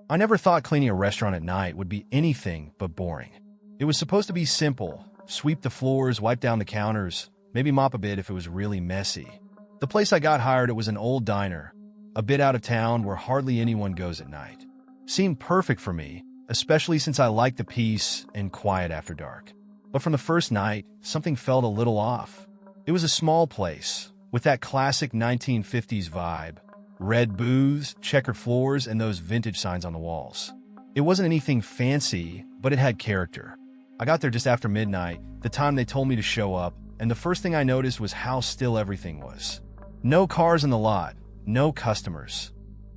I never thought cleaning a restaurant at night would be anything but boring. It was supposed to be simple: sweep the floors, wipe down the counters, maybe mop a bit if it was really messy. The place I got hired at was an old diner, a bit out of town where hardly anyone goes at night. Seemed perfect for me, especially since I like the peace and quiet after dark. But from the first night, something felt a little off. It was a small place, with that classic 1950s vibe. Red booths, checkered floors, and those vintage signs on the walls. It wasn't anything fancy, but it had character. I got there just after midnight, the time they told me to show up, and the first thing I noticed was how still everything was. No cars in the lot, no customers.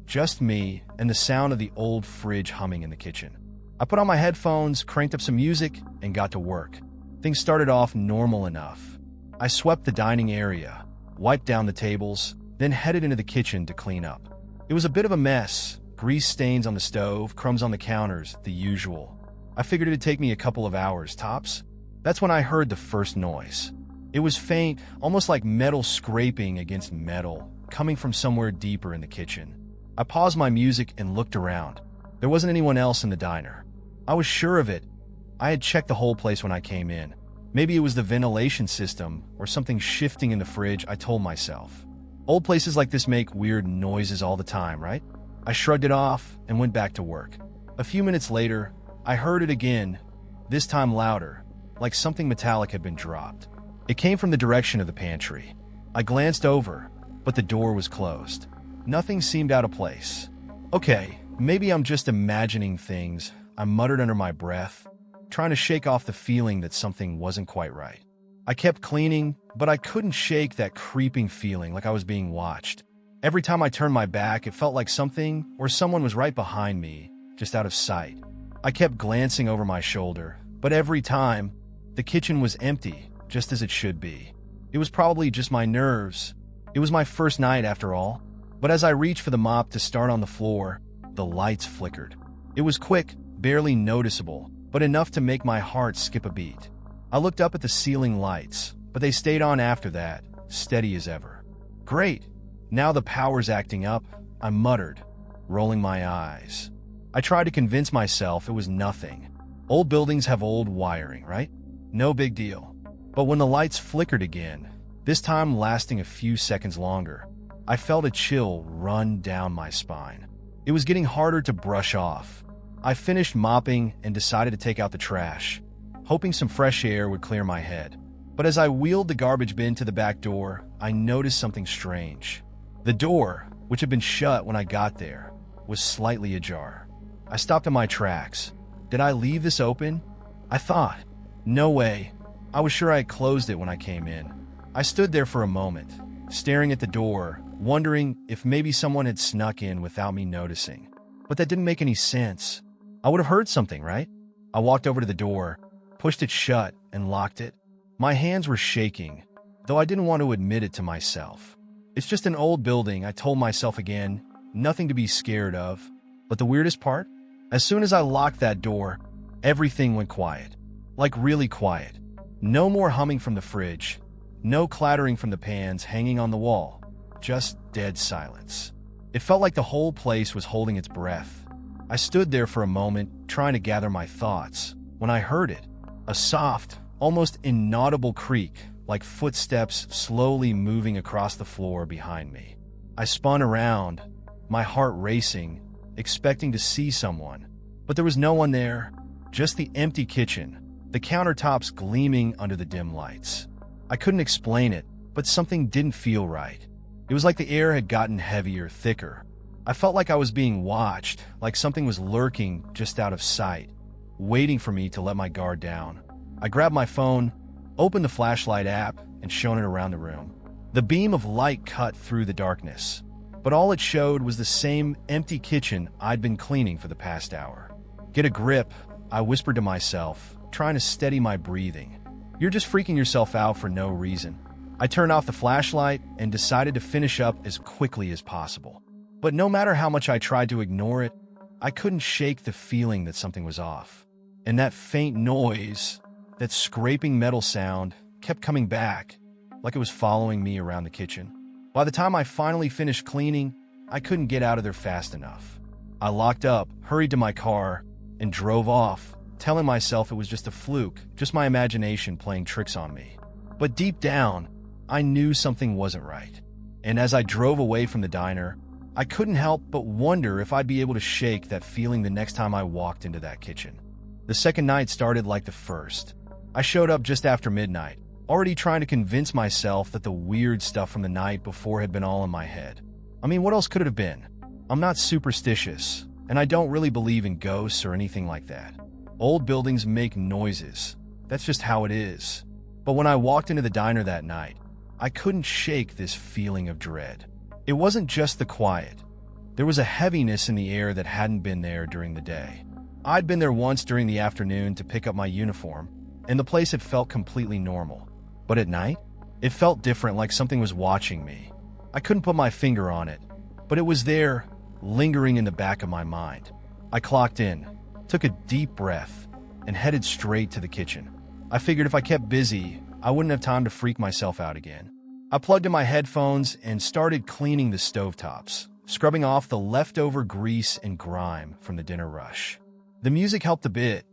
Just me and the sound of the old fridge humming in the kitchen. I put on my headphones, cranked up some music, and got to work. Things started off normal enough. I swept the dining area, wiped down the tables, then headed into the kitchen to clean up. It was a bit of a mess. Grease stains on the stove, crumbs on the counters, the usual. I figured it'd take me a couple of hours, tops. That's when I heard the first noise. It was faint, almost like metal scraping against metal, coming from somewhere deeper in the kitchen. I paused my music and looked around. There wasn't anyone else in the diner. I was sure of it. I had checked the whole place when I came in. Maybe it was the ventilation system or something shifting in the fridge, I told myself. Old places like this make weird noises all the time, right? I shrugged it off and went back to work. A few minutes later, I heard it again, this time louder, like something metallic had been dropped. It came from the direction of the pantry. I glanced over, but the door was closed. Nothing seemed out of place. Okay, maybe I'm just imagining things, I muttered under my breath, trying to shake off the feeling that something wasn't quite right. I kept cleaning, but I couldn't shake that creeping feeling like I was being watched. Every time I turned my back, it felt like something or someone was right behind me, just out of sight. I kept glancing over my shoulder, but every time, the kitchen was empty, just as it should be. It was probably just my nerves. It was my first night after all. But as I reached for the mop to start on the floor, the lights flickered. It was quick, barely noticeable, but enough to make my heart skip a beat. I looked up at the ceiling lights, but they stayed on after that, steady as ever. Great! Now the power's acting up, I muttered, rolling my eyes. I tried to convince myself it was nothing. Old buildings have old wiring, right? No big deal. But when the lights flickered again, this time lasting a few seconds longer, I felt a chill run down my spine. It was getting harder to brush off. I finished mopping and decided to take out the trash, hoping some fresh air would clear my head. But as I wheeled the garbage bin to the back door, I noticed something strange. The door, which had been shut when I got there, was slightly ajar. I stopped in my tracks. Did I leave this open? I thought. No way. I was sure I had closed it when I came in. I stood there for a moment, staring at the door, wondering if maybe someone had snuck in without me noticing. But that didn't make any sense. I would have heard something, right? I walked over to the door, pushed it shut, and locked it. My hands were shaking, though I didn't want to admit it to myself. It's just an old building, I told myself again, nothing to be scared of. But the weirdest part? As soon as I locked that door, everything went quiet. Like really quiet. No more humming from the fridge. No clattering from the pans hanging on the wall. Just dead silence. It felt like the whole place was holding its breath. I stood there for a moment, trying to gather my thoughts, when I heard it. A soft, almost inaudible creak, like footsteps slowly moving across the floor behind me. I spun around, my heart racing, expecting to see someone. But there was no one there, just the empty kitchen, the countertops gleaming under the dim lights. I couldn't explain it, but something didn't feel right. It was like the air had gotten heavier, thicker. I felt like I was being watched, like something was lurking just out of sight, waiting for me to let my guard down. I grabbed my phone, opened the flashlight app, and shone it around the room. The beam of light cut through the darkness, but all it showed was the same empty kitchen I'd been cleaning for the past hour. Get a grip, I whispered to myself, trying to steady my breathing. You're just freaking yourself out for no reason. I turned off the flashlight and decided to finish up as quickly as possible. But no matter how much I tried to ignore it, I couldn't shake the feeling that something was off. And that faint noise, that scraping metal sound, kept coming back, like it was following me around the kitchen. By the time I finally finished cleaning, I couldn't get out of there fast enough. I locked up, hurried to my car, and drove off, telling myself it was just a fluke, just my imagination playing tricks on me. But deep down, I knew something wasn't right. And as I drove away from the diner, I couldn't help but wonder if I'd be able to shake that feeling the next time I walked into that kitchen. The second night started like the first. I showed up just after midnight, already trying to convince myself that the weird stuff from the night before had been all in my head. I mean, what else could it have been? I'm not superstitious, and I don't really believe in ghosts or anything like that. Old buildings make noises. That's just how it is. But when I walked into the diner that night, I couldn't shake this feeling of dread. It wasn't just the quiet. There was a heaviness in the air that hadn't been there during the day. I'd been there once during the afternoon to pick up my uniform, and the place had felt completely normal. But at night, it felt different, like something was watching me. I couldn't put my finger on it, but it was there, lingering in the back of my mind. I clocked in, took a deep breath, and headed straight to the kitchen. I figured if I kept busy, I wouldn't have time to freak myself out again. I plugged in my headphones and started cleaning the stovetops, scrubbing off the leftover grease and grime from the dinner rush. The music helped a bit,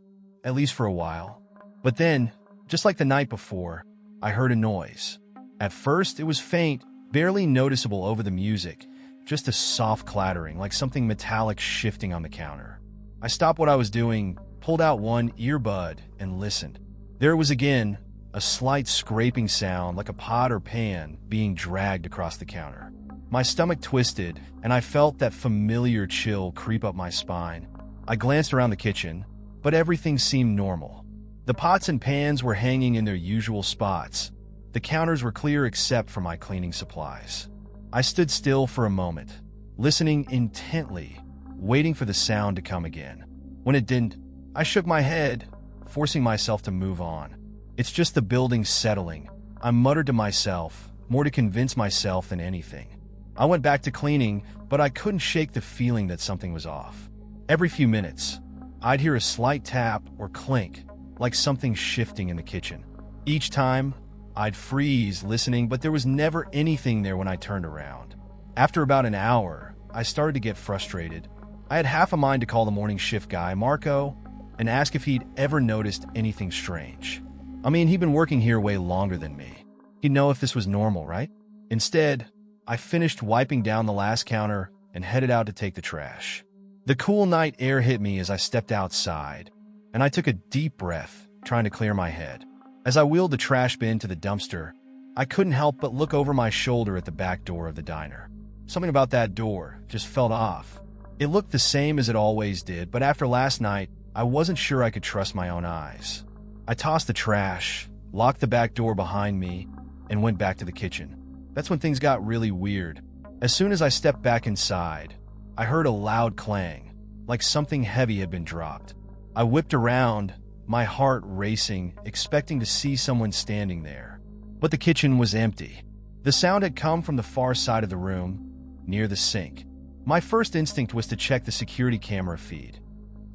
at least for a while. But then, just like the night before, I heard a noise. At first, it was faint, barely noticeable over the music, just a soft clattering, like something metallic shifting on the counter. I stopped what I was doing, pulled out one earbud, and listened. There it was again, a slight scraping sound like a pot or pan being dragged across the counter. My stomach twisted, and I felt that familiar chill creep up my spine. I glanced around the kitchen, but everything seemed normal. The pots and pans were hanging in their usual spots. The counters were clear except for my cleaning supplies. I stood still for a moment, listening intently, waiting for the sound to come again. When it didn't, I shook my head, forcing myself to move on. It's just the building settling, I muttered to myself, more to convince myself than anything. I went back to cleaning, but I couldn't shake the feeling that something was off. Every few minutes, I'd hear a slight tap or clink, like something shifting in the kitchen. Each time, I'd freeze listening, but there was never anything there when I turned around. After about an hour, I started to get frustrated. I had half a mind to call the morning shift guy, Marco, and ask if he'd ever noticed anything strange. I mean, he'd been working here way longer than me. He'd know if this was normal, right? Instead, I finished wiping down the last counter and headed out to take the trash. The cool night air hit me as I stepped outside, and I took a deep breath, trying to clear my head. As I wheeled the trash bin to the dumpster, I couldn't help but look over my shoulder at the back door of the diner. Something about that door just felt off. It looked the same as it always did, but after last night, I wasn't sure I could trust my own eyes. I tossed the trash, locked the back door behind me, and went back to the kitchen. That's when things got really weird. As soon as I stepped back inside, I heard a loud clang, like something heavy had been dropped. I whipped around, my heart racing, expecting to see someone standing there. But the kitchen was empty. The sound had come from the far side of the room, near the sink. My first instinct was to check the security camera feed,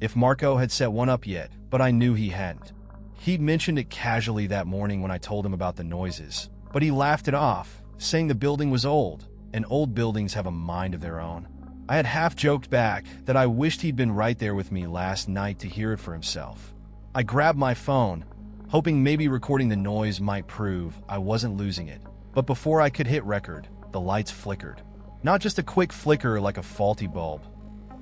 if Marco had set one up yet, but I knew he hadn't. He'd mentioned it casually that morning when I told him about the noises, but he laughed it off, saying the building was old, and old buildings have a mind of their own. I had half joked back that I wished he'd been right there with me last night to hear it for himself. I grabbed my phone, hoping maybe recording the noise might prove I wasn't losing it. But before I could hit record, the lights flickered. Not just a quick flicker like a faulty bulb.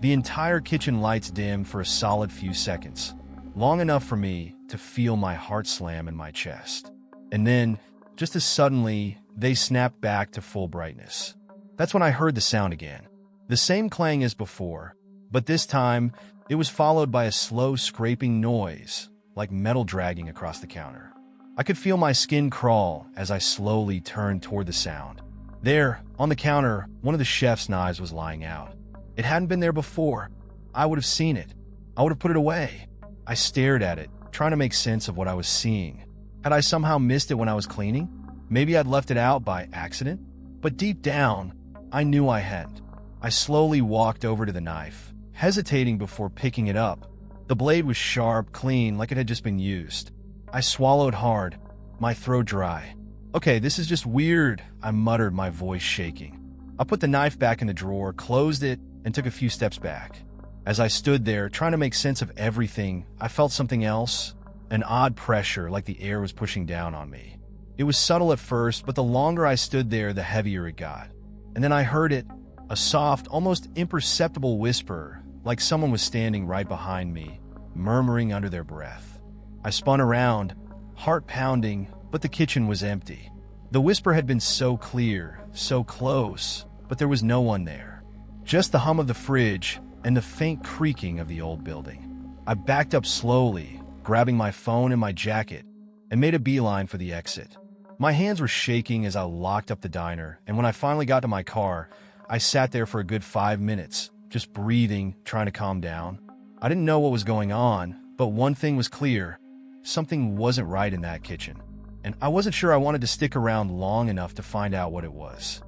The entire kitchen lights dimmed for a solid few seconds, long enough for me to feel my heart slam in my chest. And then, just as suddenly, they snapped back to full brightness. That's when I heard the sound again. The same clang as before, but this time, it was followed by a slow scraping noise, like metal dragging across the counter. I could feel my skin crawl as I slowly turned toward the sound. There, on the counter, one of the chef's knives was lying out. It hadn't been there before. I would have seen it. I would have put it away. I stared at it, trying to make sense of what I was seeing. Had I somehow missed it when I was cleaning? Maybe I'd left it out by accident? But deep down, I knew I hadn't. I slowly walked over to the knife, hesitating before picking it up. The blade was sharp, clean, like it had just been used. I swallowed hard, my throat dry. Okay, this is just weird, I muttered, my voice shaking. I put the knife back in the drawer, closed it, and took a few steps back. As I stood there, trying to make sense of everything, I felt something else, an odd pressure like the air was pushing down on me. It was subtle at first, but the longer I stood there, the heavier it got. And then I heard it, a soft, almost imperceptible whisper, like someone was standing right behind me, murmuring under their breath. I spun around, heart pounding, but the kitchen was empty. The whisper had been so clear, so close, but there was no one there. Just the hum of the fridge and the faint creaking of the old building. I backed up slowly, grabbing my phone and my jacket, and made a beeline for the exit. My hands were shaking as I locked up the diner, and when I finally got to my car, I sat there for a good 5 minutes, just breathing, trying to calm down. I didn't know what was going on, but one thing was clear. Something wasn't right in that kitchen, and I wasn't sure I wanted to stick around long enough to find out what it was.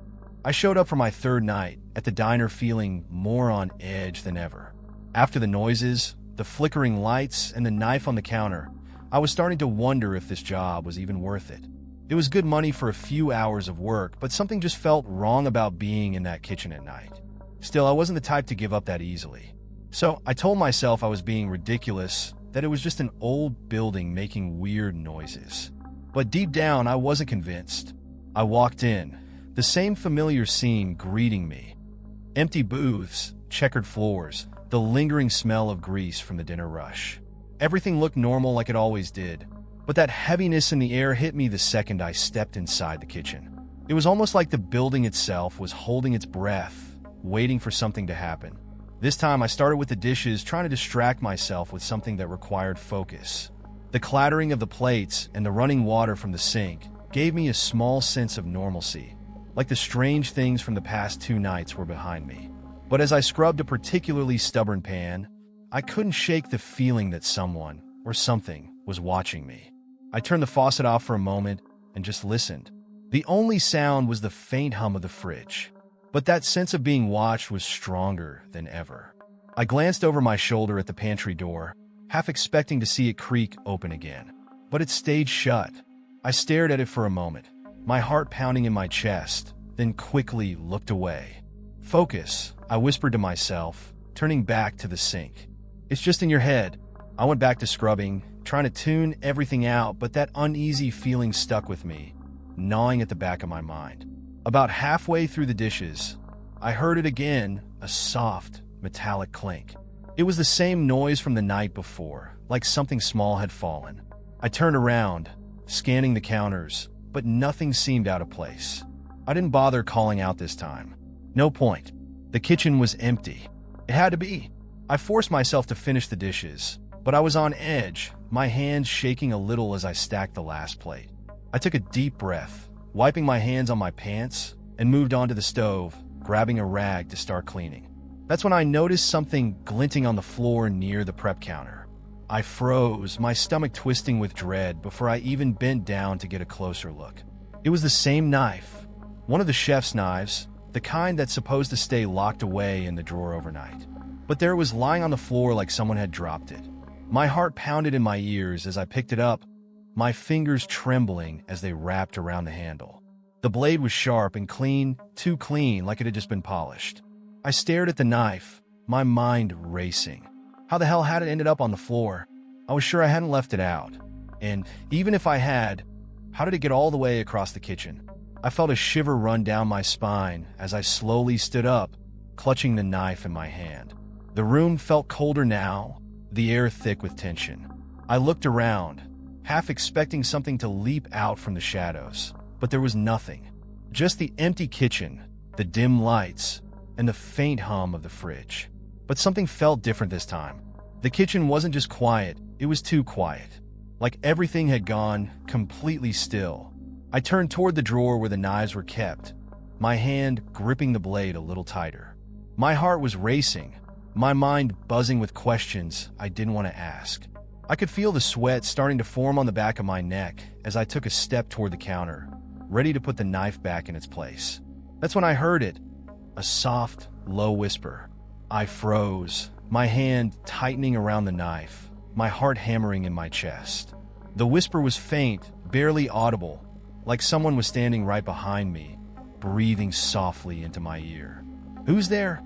I showed up for my third night at the diner feeling more on edge than ever. After the noises, the flickering lights, and the knife on the counter, I was starting to wonder if this job was even worth it. It was good money for a few hours of work, but something just felt wrong about being in that kitchen at night. Still, I wasn't the type to give up that easily. So I told myself I was being ridiculous, that it was just an old building making weird noises. But deep down, I wasn't convinced. I walked in, the same familiar scene greeting me. Empty booths, checkered floors, the lingering smell of grease from the dinner rush. Everything looked normal like it always did, but that heaviness in the air hit me the second I stepped inside the kitchen. It was almost like the building itself was holding its breath, waiting for something to happen. This time I started with the dishes, trying to distract myself with something that required focus. The clattering of the plates and the running water from the sink gave me a small sense of normalcy, like the strange things from the past 2 nights were behind me. But as I scrubbed a particularly stubborn pan, I couldn't shake the feeling that someone, or something, was watching me. I turned the faucet off for a moment and just listened. The only sound was the faint hum of the fridge, but that sense of being watched was stronger than ever. I glanced over my shoulder at the pantry door, half expecting to see it creak open again, but it stayed shut. I stared at it for a moment, my heart pounding in my chest, then quickly looked away. "Focus," I whispered to myself, turning back to the sink. "It's just in your head." I went back to scrubbing, trying to tune everything out, but that uneasy feeling stuck with me, gnawing at the back of my mind. About halfway through the dishes, I heard it again, a soft, metallic clink. It was the same noise from the night before, like something small had fallen. I turned around, scanning the counters, but nothing seemed out of place. I didn't bother calling out this time. No point. The kitchen was empty. It had to be. I forced myself to finish the dishes, but I was on edge, my hands shaking a little as I stacked the last plate. I took a deep breath, wiping my hands on my pants, and moved onto the stove, grabbing a rag to start cleaning. That's when I noticed something glinting on the floor near the prep counter. I froze, my stomach twisting with dread before I even bent down to get a closer look. It was the same knife, one of the chef's knives, the kind that's supposed to stay locked away in the drawer overnight. But there it was lying on the floor like someone had dropped it. My heart pounded in my ears as I picked it up, my fingers trembling as they wrapped around the handle. The blade was sharp and clean, too clean, like it had just been polished. I stared at the knife, my mind racing. How the hell had it ended up on the floor? I was sure I hadn't left it out. And even if I had, how did it get all the way across the kitchen? I felt a shiver run down my spine as I slowly stood up, clutching the knife in my hand. The room felt colder now, the air thick with tension. I looked around, half expecting something to leap out from the shadows, but there was nothing. Just the empty kitchen, the dim lights, and the faint hum of the fridge. But something felt different this time. The kitchen wasn't just quiet, it was too quiet. Like everything had gone completely still. I turned toward the drawer where the knives were kept, my hand gripping the blade a little tighter. My heart was racing, my mind buzzing with questions I didn't want to ask. I could feel the sweat starting to form on the back of my neck as I took a step toward the counter, ready to put the knife back in its place. That's when I heard it, a soft, low whisper. I froze, my hand tightening around the knife, my heart hammering in my chest. The whisper was faint, barely audible, like someone was standing right behind me, breathing softly into my ear. "Who's there?"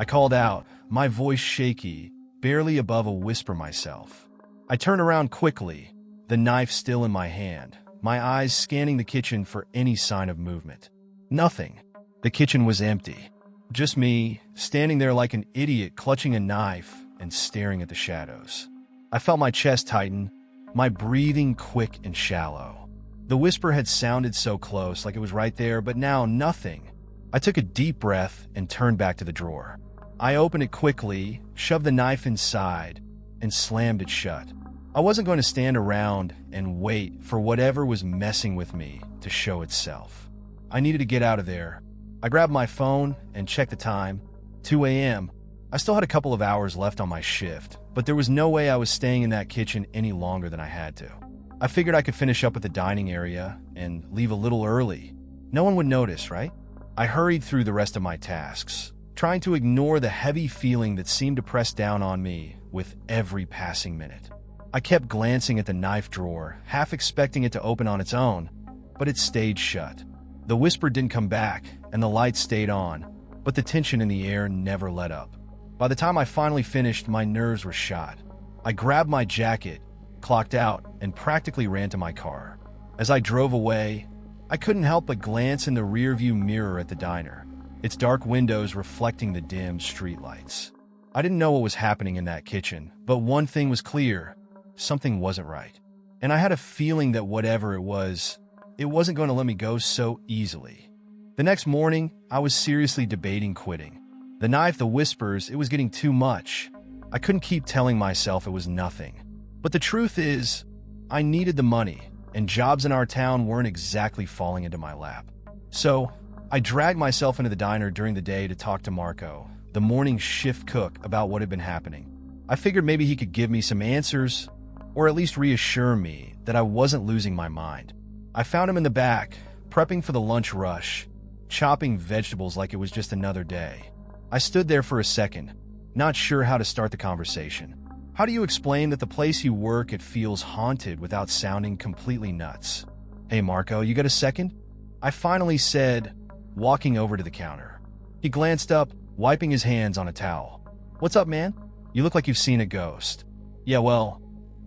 I called out, my voice shaky, barely above a whisper myself. I turned around quickly, the knife still in my hand, my eyes scanning the kitchen for any sign of movement. Nothing. The kitchen was empty. Just me, standing there like an idiot, clutching a knife and staring at the shadows. I felt my chest tighten, my breathing quick and shallow. The whisper had sounded so close, like it was right there, but now nothing. I took a deep breath and turned back to the drawer. I opened it quickly, shoved the knife inside, and slammed it shut. I wasn't going to stand around and wait for whatever was messing with me to show itself. I needed to get out of there. I grabbed my phone and checked the time. 2 a.m. I still had a couple of hours left on my shift, but there was no way I was staying in that kitchen any longer than I had to. I figured I could finish up at the dining area and leave a little early. No one would notice, right? I hurried through the rest of my tasks, trying to ignore the heavy feeling that seemed to press down on me with every passing minute. I kept glancing at the knife drawer, half expecting it to open on its own, but it stayed shut. The whisper didn't come back, and the lights stayed on, but the tension in the air never let up. By the time I finally finished, my nerves were shot. I grabbed my jacket, clocked out, and practically ran to my car. As I drove away, I couldn't help but glance in the rearview mirror at the diner, its dark windows reflecting the dim streetlights. I didn't know what was happening in that kitchen, but one thing was clear. Something wasn't right. And I had a feeling that whatever it wasn't going to let me go so easily. The next morning, I was seriously debating quitting. The knife, the whispers, it was getting too much. I couldn't keep telling myself it was nothing. But the truth is, I needed the money, and jobs in our town weren't exactly falling into my lap. So, I dragged myself into the diner during the day to talk to Marco, the morning shift cook, about what had been happening. I figured maybe he could give me some answers, or at least reassure me that I wasn't losing my mind. I found him in the back, prepping for the lunch rush, chopping vegetables like it was just another day. I stood there for a second, not sure how to start the conversation. How do you explain that the place you work at feels haunted without sounding completely nuts? Hey Marco, you got a second? I finally said, walking over to the counter. He glanced up, wiping his hands on a towel. What's up, man? You look like you've seen a ghost. Yeah, well,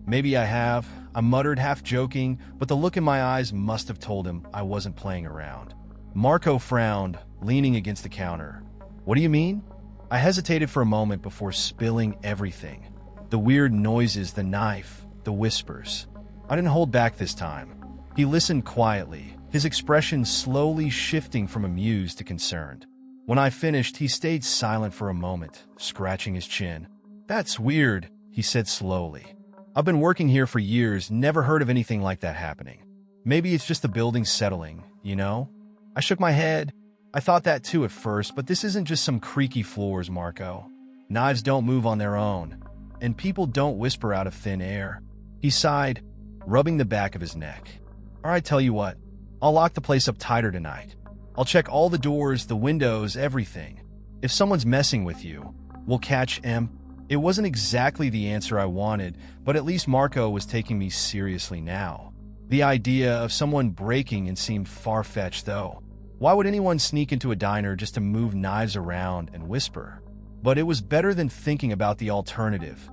maybe I have, I muttered, half joking, but the look in my eyes must have told him I wasn't playing around. Marco frowned, leaning against the counter. What do you mean? I hesitated for a moment before spilling everything. The weird noises, the knife, the whispers. I didn't hold back this time. He listened quietly, his expression slowly shifting from amused to concerned. When I finished, he stayed silent for a moment, scratching his chin. That's weird, he said slowly. I've been working here for years, never heard of anything like that happening. Maybe it's just the building settling, you know? I shook my head. I thought that too at first, but this isn't just some creaky floors, Marco. Knives don't move on their own, and people don't whisper out of thin air. He sighed, rubbing the back of his neck. All right, tell you what, I'll lock the place up tighter tonight. I'll check all the doors, the windows, everything. If someone's messing with you, we'll catch him. It wasn't exactly the answer I wanted, but at least Marco was taking me seriously now. The idea of someone breaking in seemed far-fetched, though. Why would anyone sneak into a diner just to move knives around and whisper? But it was better than thinking about the alternative,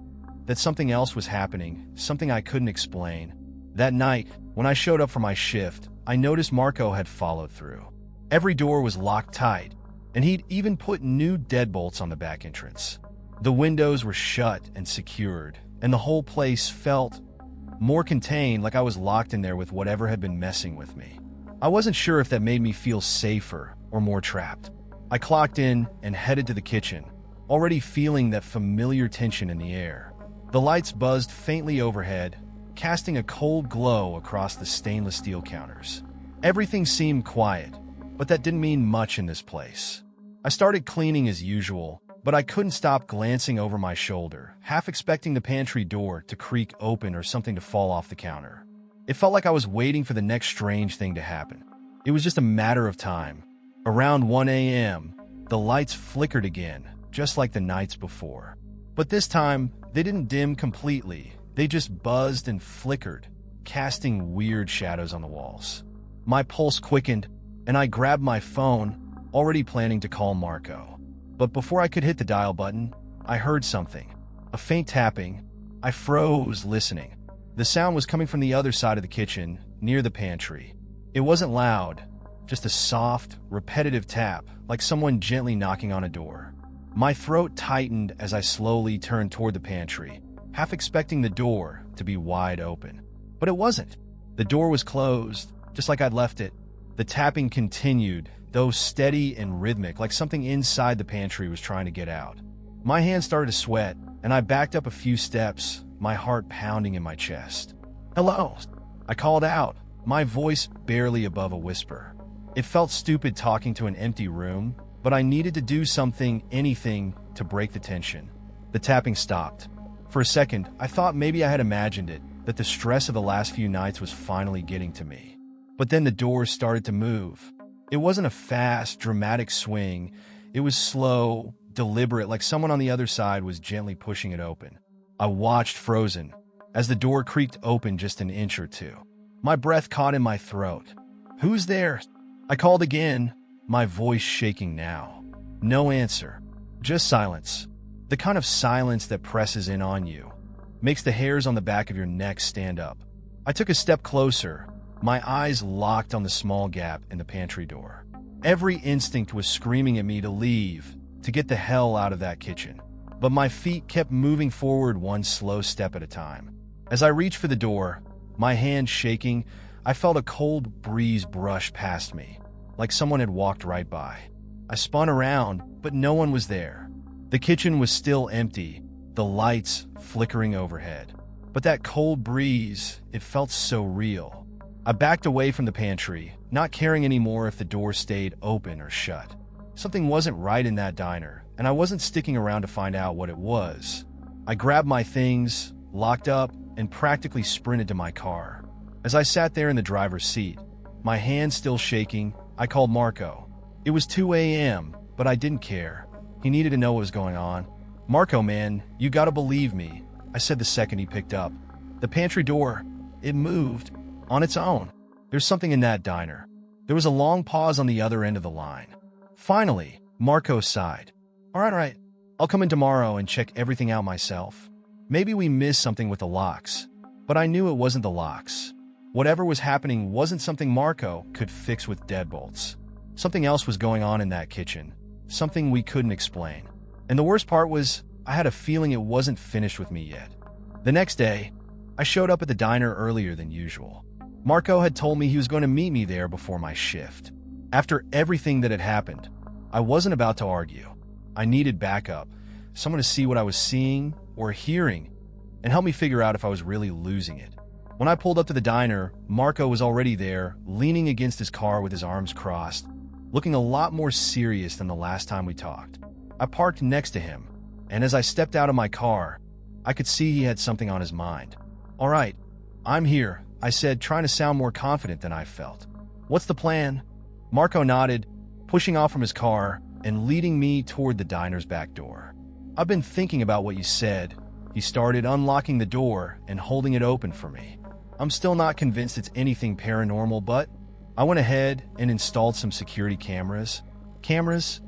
that something else was happening, something I couldn't explain. That night, when I showed up for my shift, I noticed Marco had followed through. Every door was locked tight, and he'd even put new deadbolts on the back entrance. The windows were shut and secured, and the whole place felt more contained, like I was locked in there with whatever had been messing with me. I wasn't sure if that made me feel safer or more trapped. I clocked in and headed to the kitchen, already feeling that familiar tension in the air. The lights buzzed faintly overhead, casting a cold glow across the stainless steel counters. Everything seemed quiet, but that didn't mean much in this place. I started cleaning as usual, but I couldn't stop glancing over my shoulder, half expecting the pantry door to creak open or something to fall off the counter. It felt like I was waiting for the next strange thing to happen. It was just a matter of time. Around 1 a.m., the lights flickered again, just like the nights before. But this time, they didn't dim completely. They just buzzed and flickered, casting weird shadows on the walls. My pulse quickened, and I grabbed my phone, already planning to call Marco. But before I could hit the dial button, I heard something. A faint tapping. I froze, listening. The sound was coming from the other side of the kitchen, near the pantry. It wasn't loud, just a soft, repetitive tap, like someone gently knocking on a door. My throat tightened as I slowly turned toward the pantry, half expecting the door to be wide open. But it wasn't. The door was closed, just like I'd left it. The tapping continued, though steady and rhythmic, like something inside the pantry was trying to get out. My hands started to sweat, and I backed up a few steps, my heart pounding in my chest. "Hello," I called out, my voice barely above a whisper. It felt stupid talking to an empty room, but I needed to do something, anything, to break the tension. The tapping stopped. For a second, I thought maybe I had imagined it, that the stress of the last few nights was finally getting to me. But then the door started to move. It wasn't a fast, dramatic swing. It was slow, deliberate, like someone on the other side was gently pushing it open. I watched frozen, as the door creaked open just an inch or two. My breath caught in my throat. "Who's there?" I called again, my voice shaking now. No answer. Just silence. The kind of silence that presses in on you, makes the hairs on the back of your neck stand up. I took a step closer, my eyes locked on the small gap in the pantry door. Every instinct was screaming at me to leave, to get the hell out of that kitchen. But my feet kept moving forward one slow step at a time. As I reached for the door, my hand shaking, I felt a cold breeze brush past me, like someone had walked right by. I spun around, but no one was there. The kitchen was still empty, the lights flickering overhead. But that cold breeze, it felt so real. I backed away from the pantry, not caring anymore if the door stayed open or shut. Something wasn't right in that diner, and I wasn't sticking around to find out what it was. I grabbed my things, locked up, and practically sprinted to my car. As I sat there in the driver's seat, my hands still shaking, I called Marco. It was 2 a.m., but I didn't care. He needed to know what was going on. "Marco, man, you gotta believe me," I said the second he picked up. "The pantry door, it moved. On its own. There's something in that diner." There was a long pause on the other end of the line. Finally, Marco sighed. All right. I'll come in tomorrow and check everything out myself. Maybe we missed something with the locks." But I knew it wasn't the locks. Whatever was happening wasn't something Marco could fix with deadbolts. Something else was going on in that kitchen. Something we couldn't explain. And the worst part was, I had a feeling it wasn't finished with me yet. The next day, I showed up at the diner earlier than usual. Marco had told me he was going to meet me there before my shift. After everything that had happened, I wasn't about to argue. I needed backup, someone to see what I was seeing or hearing, and help me figure out if I was really losing it. When I pulled up to the diner, Marco was already there, leaning against his car with his arms crossed, looking a lot more serious than the last time we talked. I parked next to him, and as I stepped out of my car, I could see he had something on his mind. "All right, I'm here," I said, trying to sound more confident than I felt. "What's the plan?" Marco nodded, pushing off from his car and leading me toward the diner's back door. "I've been thinking about what you said." He started unlocking the door and holding it open for me. I'm still not convinced it's anything paranormal, but I went ahead and installed some security cameras. Cameras?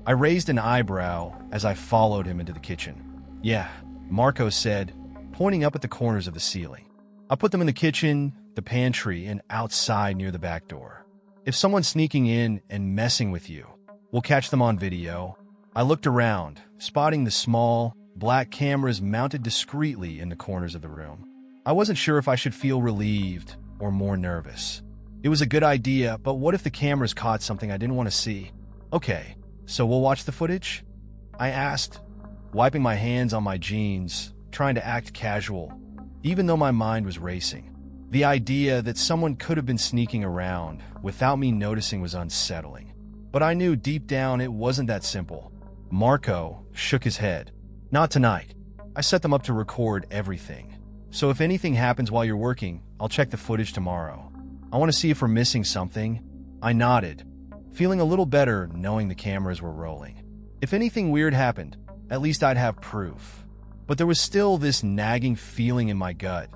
I raised an eyebrow as I followed him into the kitchen. "Yeah," Marco said, pointing up at the corners of the ceiling. "I put them in the kitchen, the pantry, and outside near the back door. If someone's sneaking in and messing with you, we'll catch them on video." I looked around, spotting the small, black cameras mounted discreetly in the corners of the room. I wasn't sure if I should feel relieved or more nervous. It was a good idea, but what if the cameras caught something I didn't want to see? "Okay, so we'll watch the footage?" I asked, wiping my hands on my jeans, trying to act casual, even though my mind was racing. The idea that someone could have been sneaking around without me noticing was unsettling. But I knew deep down it wasn't that simple. Marco shook his head. "Not tonight. I set them up to record everything. So if anything happens while you're working, I'll check the footage tomorrow. I want to see if we're missing something." I nodded, feeling a little better knowing the cameras were rolling. If anything weird happened, at least I'd have proof. But there was still this nagging feeling in my gut.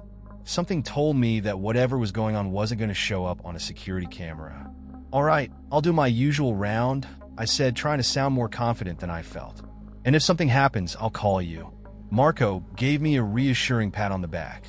Something told me that whatever was going on wasn't going to show up on a security camera. "All right, I'll do my usual round," I said, trying to sound more confident than I felt. "And if something happens, I'll call you." Marco gave me a reassuring pat on the back.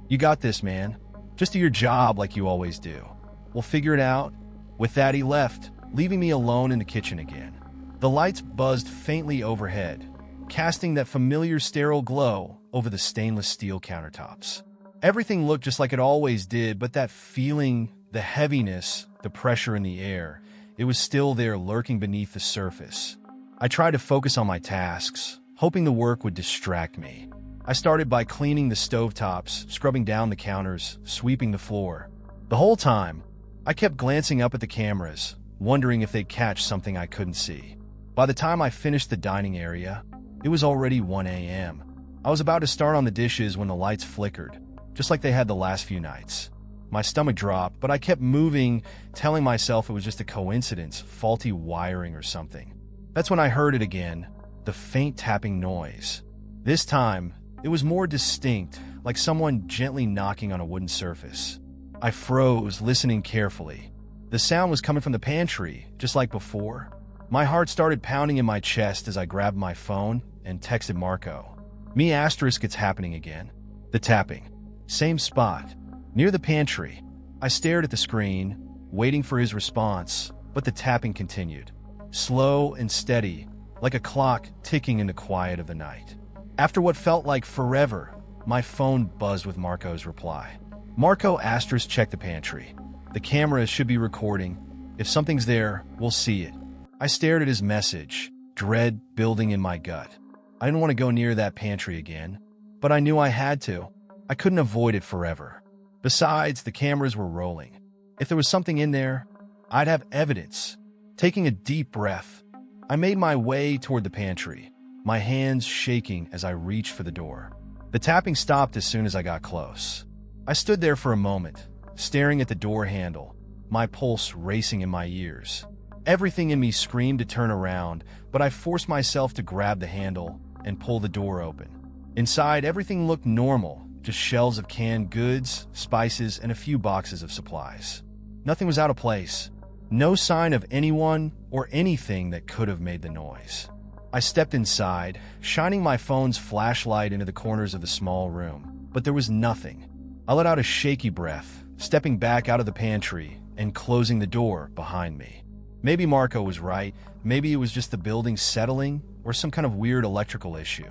"You got this, man. Just do your job like you always do. We'll figure it out." With that, he left, leaving me alone in the kitchen again. The lights buzzed faintly overhead, casting that familiar sterile glow over the stainless steel countertops. Everything looked just like it always did, but that feeling, the heaviness, the pressure in the air, it was still there lurking beneath the surface. I tried to focus on my tasks, hoping the work would distract me. I started by cleaning the stovetops, scrubbing down the counters, sweeping the floor. The whole time, I kept glancing up at the cameras, wondering if they'd catch something I couldn't see. By the time I finished the dining area, it was already 1 a.m. I was about to start on the dishes when the lights flickered, just like they had the last few nights. My stomach dropped, but I kept moving, telling myself it was just a coincidence, faulty wiring or something. That's when I heard it again, the faint tapping noise. This time, it was more distinct, like someone gently knocking on a wooden surface. I froze, listening carefully. The sound was coming from the pantry, just like before. My heart started pounding in my chest as I grabbed my phone and texted Marco. "Me asterisk, it's happening again." The tapping. Same spot. Near the pantry. I stared at the screen, waiting for his response, but the tapping continued. Slow and steady, like a clock ticking in the quiet of the night. After what felt like forever, my phone buzzed with Marco's reply. "Marco asterisk, check the pantry. The cameras should be recording. If something's there, we'll see it." I stared at his message, dread building in my gut. I didn't want to go near that pantry again, but I knew I had to. I couldn't avoid it forever. Besides, the cameras were rolling. If there was something in there, I'd have evidence. Taking a deep breath, I made my way toward the pantry, my hands shaking as I reached for the door. The tapping stopped as soon as I got close. I stood there for a moment, staring at the door handle, my pulse racing in my ears. Everything in me screamed to turn around, but I forced myself to grab the handle and pull the door open. Inside, everything looked normal, just shelves of canned goods, spices, and a few boxes of supplies. Nothing was out of place. No sign of anyone or anything that could have made the noise. I stepped inside, shining my phone's flashlight into the corners of the small room, but there was nothing. I let out a shaky breath, stepping back out of the pantry and closing the door behind me. Maybe Marco was right. Maybe it was just the building settling or some kind of weird electrical issue.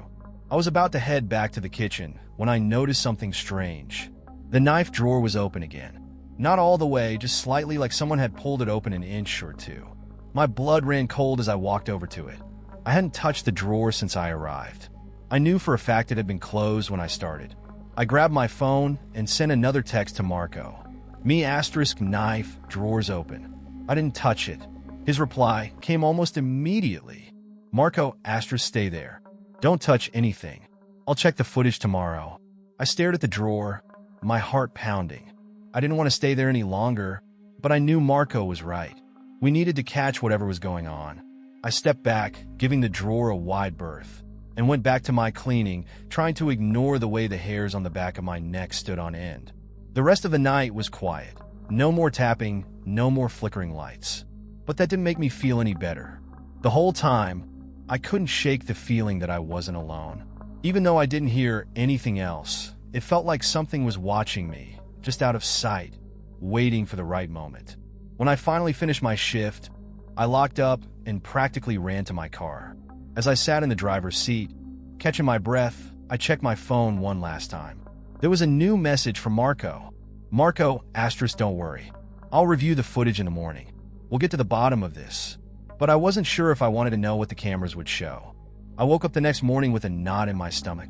I was about to head back to the kitchen when I noticed something strange. The knife drawer was open again. Not all the way, just slightly, like someone had pulled it open an inch or two. My blood ran cold as I walked over to it. I hadn't touched the drawer since I arrived. I knew for a fact it had been closed when I started. I grabbed my phone and sent another text to Marco. "Me asterisk knife, drawers open." I didn't touch it. His reply came almost immediately. "Marco asterisk, stay there. Don't touch anything. I'll check the footage tomorrow." I stared at the drawer, my heart pounding. I didn't want to stay there any longer, but I knew Marco was right. We needed to catch whatever was going on. I stepped back, giving the drawer a wide berth, and went back to my cleaning, trying to ignore the way the hairs on the back of my neck stood on end. The rest of the night was quiet. No more tapping, no more flickering lights. But that didn't make me feel any better. The whole time, I couldn't shake the feeling that I wasn't alone. Even though I didn't hear anything else, it felt like something was watching me, just out of sight, waiting for the right moment. When I finally finished my shift, I locked up and practically ran to my car. As I sat in the driver's seat, catching my breath, I checked my phone one last time. There was a new message from Marco. "Marco asterisk, don't worry. I'll review the footage in the morning. We'll get to the bottom of this." But I wasn't sure if I wanted to know what the cameras would show. I woke up the next morning with a knot in my stomach.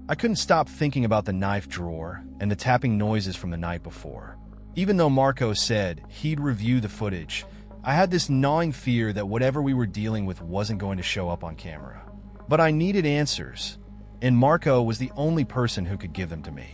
I couldn't stop thinking about the knife drawer and the tapping noises from the night before. Even though Marco said he'd review the footage, I had this gnawing fear that whatever we were dealing with wasn't going to show up on camera. But I needed answers, and Marco was the only person who could give them to me.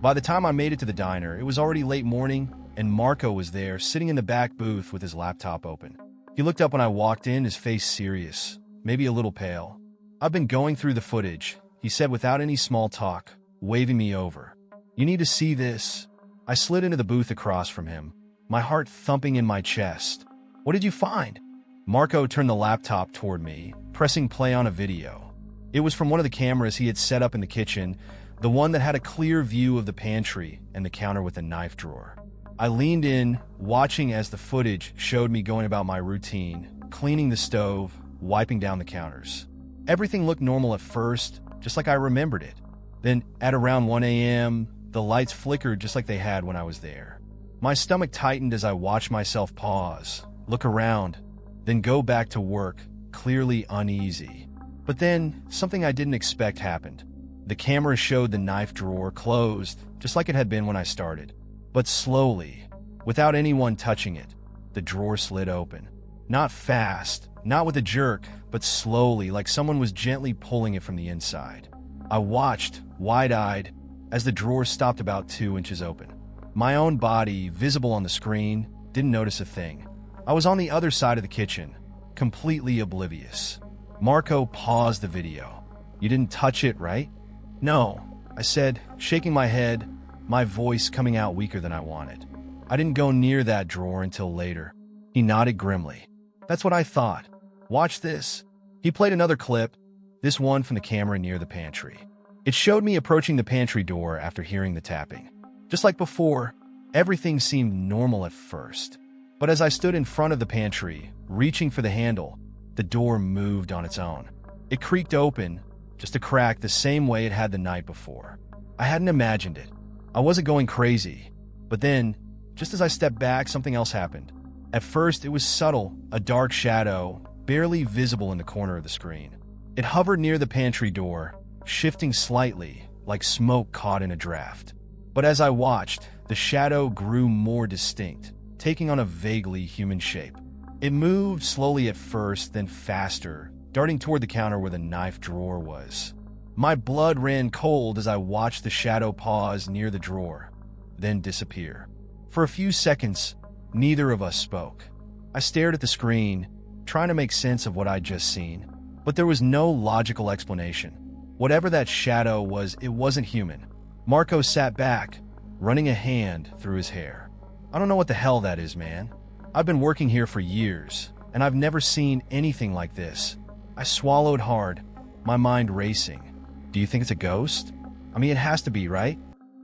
By the time I made it to the diner, it was already late morning, and Marco was there, sitting in the back booth with his laptop open. He looked up when I walked in, his face serious, maybe a little pale. "I've been going through the footage," he said without any small talk, waving me over. "You need to see this." I slid into the booth across from him, my heart thumping in my chest. "What did you find?" Marco turned the laptop toward me, pressing play on a video. It was from one of the cameras he had set up in the kitchen, the one that had a clear view of the pantry and the counter with a knife drawer. I leaned in, watching as the footage showed me going about my routine, cleaning the stove, wiping down the counters. Everything looked normal at first, just like I remembered it. Then, at around 1 a.m., the lights flickered just like they had when I was there. My stomach tightened as I watched myself pause, look around, then go back to work, clearly uneasy. But then, something I didn't expect happened. The camera showed the knife drawer closed, just like it had been when I started. But slowly, without anyone touching it, the drawer slid open. Not fast, not with a jerk, but slowly, like someone was gently pulling it from the inside. I watched, wide-eyed, as the drawer stopped about 2 inches open. My own body, visible on the screen, didn't notice a thing. I was on the other side of the kitchen, completely oblivious. Marco paused the video. "You didn't touch it, right?" "No," I said, shaking my head, my voice coming out weaker than I wanted. "I didn't go near that drawer until later." He nodded grimly. "That's what I thought. Watch this." He played another clip, this one from the camera near the pantry. It showed me approaching the pantry door after hearing the tapping. Just like before, everything seemed normal at first. But as I stood in front of the pantry, reaching for the handle, the door moved on its own. It creaked open, just a crack the same way it had the night before. I hadn't imagined it. I wasn't going crazy. But then, just as I stepped back, something else happened. At first, it was subtle, a dark shadow, barely visible in the corner of the screen. It hovered near the pantry door, shifting slightly, like smoke caught in a draft. But as I watched, the shadow grew more distinct, taking on a vaguely human shape. It moved slowly at first, then faster, darting toward the counter where the knife drawer was. My blood ran cold as I watched the shadow pause near the drawer, then disappear. For a few seconds, neither of us spoke. I stared at the screen, trying to make sense of what I'd just seen, but there was no logical explanation. Whatever that shadow was, it wasn't human. Marco sat back, running a hand through his hair. "I don't know what the hell that is, man. I've been working here for years, and I've never seen anything like this." I swallowed hard, my mind racing. "Do you think it's a ghost? I mean, it has to be, right?"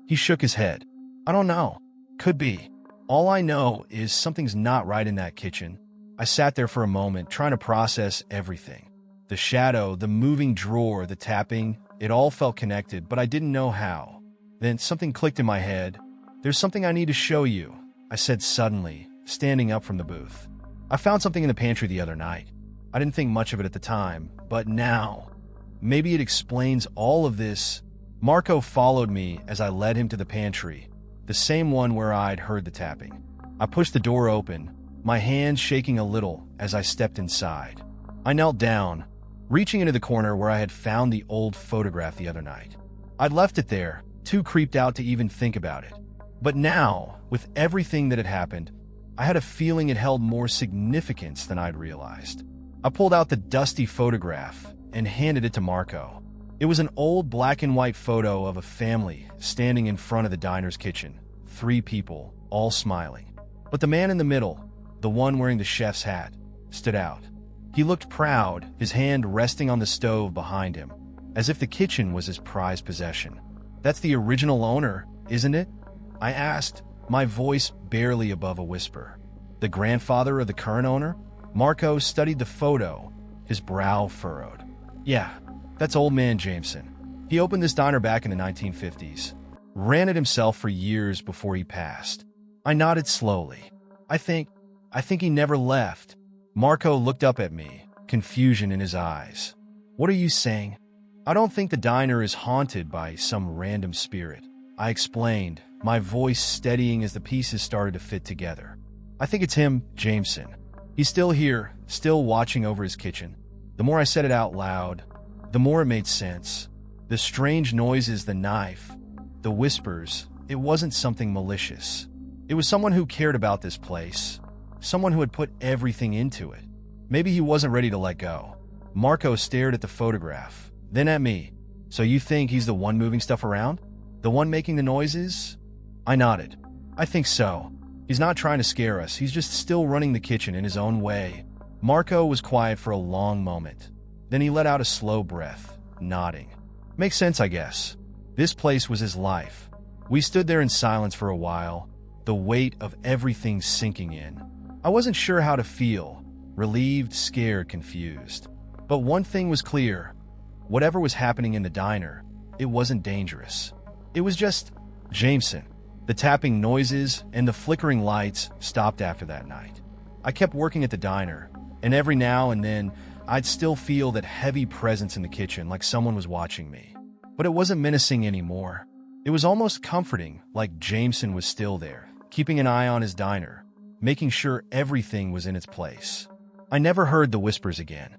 He shook his head. "I don't know. Could be. All I know is something's not right in that kitchen." I sat there for a moment, trying to process everything. The shadow, the moving drawer, the tapping, it all felt connected, but I didn't know how. Then something clicked in my head. "There's something I need to show you," I said suddenly, standing up from the booth. "I found something in the pantry the other night. I didn't think much of it at the time, but now, maybe it explains all of this." Marco followed me as I led him to the pantry, the same one where I'd heard the tapping. I pushed the door open, my hands shaking a little as I stepped inside. I knelt down, reaching into the corner where I had found the old photograph the other night. I'd left it there, too creeped out to even think about it. But now, with everything that had happened, I had a feeling it held more significance than I'd realized. I pulled out the dusty photograph and handed it to Marco. It was an old black and white photo of a family standing in front of the diner's kitchen. 3 people, all smiling. But the man in the middle, the one wearing the chef's hat, stood out. He looked proud, his hand resting on the stove behind him, as if the kitchen was his prized possession. "That's the original owner, isn't it?" I asked, my voice barely above a whisper. "The grandfather of the current owner?" Marco studied the photo, his brow furrowed. "Yeah, that's old man Jameson. He opened this diner back in the 1950s. Ran it himself for years before he passed." I nodded slowly. I think he never left." Marco looked up at me, confusion in his eyes. "What are you saying?" "I don't think the diner is haunted by some random spirit," I explained, my voice steadying as the pieces started to fit together. "I think it's him, Jameson. He's still here, still watching over his kitchen." The more I said it out loud, the more it made sense. The strange noises, the knife, the whispers, it wasn't something malicious. It was someone who cared about this place, someone who had put everything into it. Maybe he wasn't ready to let go. Marco stared at the photograph, then at me. "So you think he's the one moving stuff around? The one making the noises?" I nodded. "I think so. He's not trying to scare us. He's just still running the kitchen in his own way. Marco was quiet for a long moment. Then he let out a slow breath, nodding. Makes sense, I guess. This place was his life. We stood there in silence for a while, the weight of everything sinking in. I wasn't sure how to feel, relieved, scared, confused. But one thing was clear. Whatever was happening in the diner, it wasn't dangerous. It was just Jameson. The tapping noises and the flickering lights stopped after that night. I kept working at the diner, and every now and then, I'd still feel that heavy presence in the kitchen, like someone was watching me. But it wasn't menacing anymore. It was almost comforting, like Jameson was still there, keeping an eye on his diner, making sure everything was in its place. I never heard the whispers again.